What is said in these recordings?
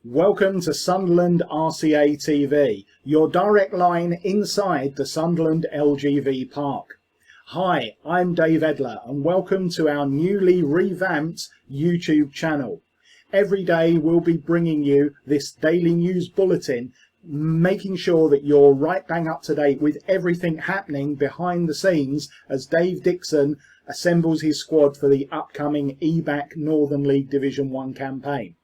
Welcome to Sunderland RCA TV, your direct line inside the Sunderland LGV Park. Hi, I'm Dave Edler and welcome to our newly revamped YouTube channel. Every day we'll be bringing you this daily news bulletin, making sure that you're right bang up to date with everything happening behind the scenes as Dave Dixon assembles his squad for the upcoming EBAC Northern League Division 1 campaign.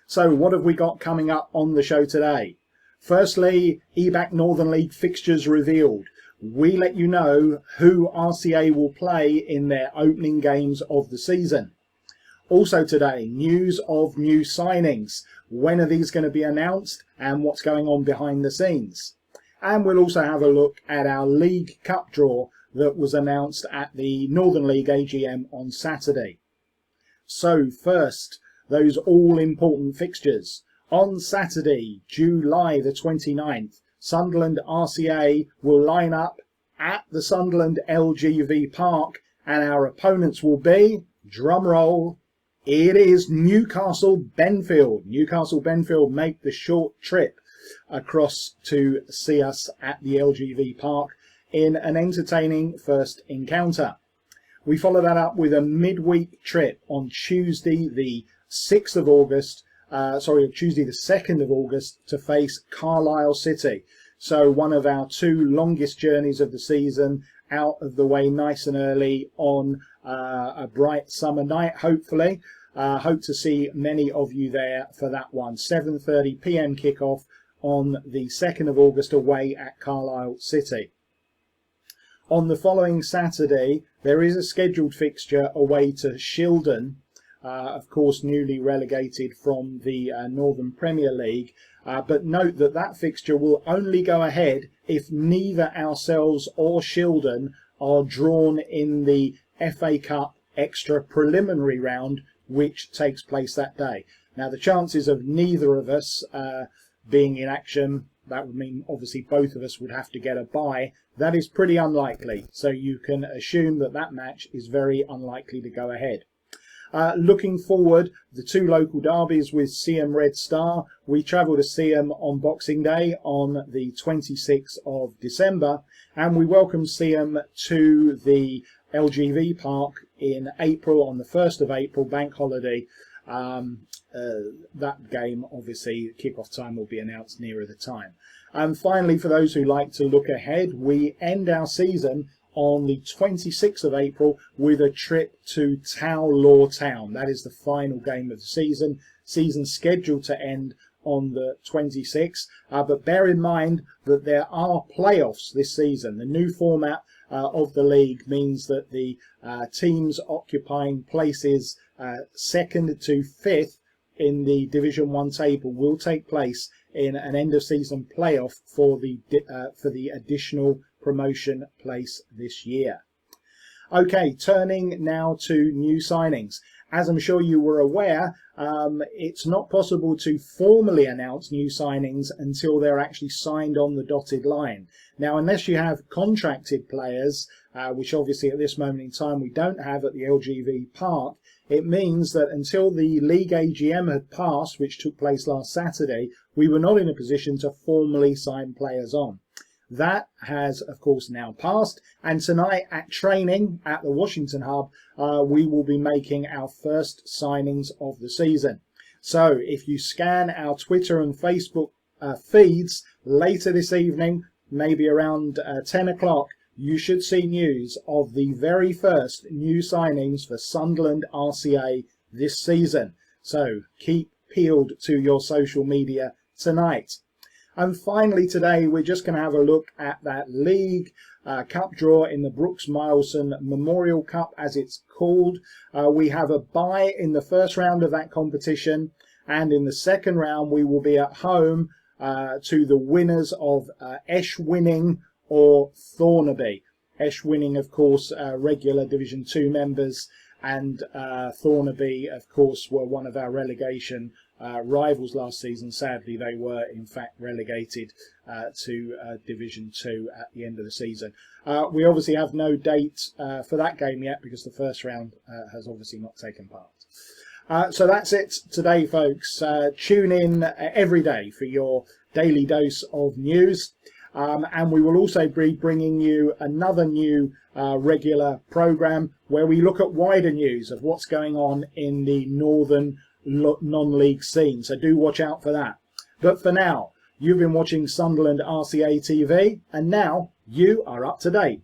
So what have we got coming up on the show today? Firstly, EBAC Northern League fixtures revealed. We let you know who RCA will play in their opening games of the season. Also today, news of new signings. When are these going to be announced and what's going on behind the scenes? And we'll also have a look at our League Cup draw that was announced at the Northern League AGM on Saturday. So first, those all-important fixtures. On Saturday, July the 29th, Sunderland RCA will line up at the Sunderland LGV Park and our opponents will be, drum roll, it is Newcastle Benfield. Newcastle Benfield make the short trip across to see us at the LGV Park in an entertaining first encounter. We follow that up with a midweek trip on Tuesday the 6th of August, Tuesday the 2nd of August to face Carlisle City. So one of our two longest journeys of the season, out of the way nice and early on a bright summer night, hopefully. Hope to see many of you there for that one. 7:30 p.m. kickoff on the 2nd of August away at Carlisle City. On the following Saturday, there is a scheduled fixture away to Shildon. Of course, newly relegated from the Northern Premier League. But note that that fixture will only go ahead if neither ourselves or Shildon are drawn in the FA Cup extra preliminary round, which takes place that day. Now, the chances of neither of us being in action, that would mean obviously both of us would have to get a bye. That is pretty unlikely. So you can assume that that match is very unlikely to go ahead. Looking forward, the two local derbies with Seaham Red Star. We travel to Seaham on Boxing Day on the 26th of December, and we welcome Seaham to the LGV Park in April, on the 1st of April, bank holiday. That game, obviously, kickoff time will be announced nearer the time. And finally, for those who like to look ahead, we end our season on the 26th of April with a trip to Tow Law Town. That is the final game of the season. Season scheduled to end on the 26th. But bear in mind that there are playoffs this season. The new format of the league means that the teams occupying places 2nd to 5th in the Division 1 table will take place in an end of season playoff for the additional promotion place this year. Okay, turning now to new signings. As I'm sure you were aware, it's not possible to formally announce new signings until they're actually signed on the dotted line. Now, unless you have contracted players, which obviously at this moment in time we don't have at the LGV Park, it means that until the League AGM had passed, which took place last Saturday, we were not in a position to formally sign players on. That has, of course, now passed, and tonight at training at the Washington Hub, we will be making our first signings of the season. So if you scan our Twitter and Facebook feeds later this evening, maybe around 10 o'clock, you should see news of the very first new signings for Sunderland RCA this season. So keep peeled to your social media tonight. And finally today, we're just going to have a look at that League Cup draw in the Brooks Milson Memorial Cup, as it's called. We have a bye in the first round of that competition, and in the second round we will be at home to the winners of Esh-Winning or Thornaby. Esh-Winning, of course, regular Division 2 members, and Thornaby, of course, were one of our relegation rivals last season. Sadly, they were in fact relegated to Division 2 at the end of the season. We obviously have no date for that game yet because the first round has obviously not taken part. So that's it today, folks. Tune in every day for your daily dose of news. And we will also be bringing you another new regular programme where we look at wider news of what's going on in the northern non-league scene. So do watch out for that. But for now, you've been watching Sunderland RCA TV, and now you are up to date.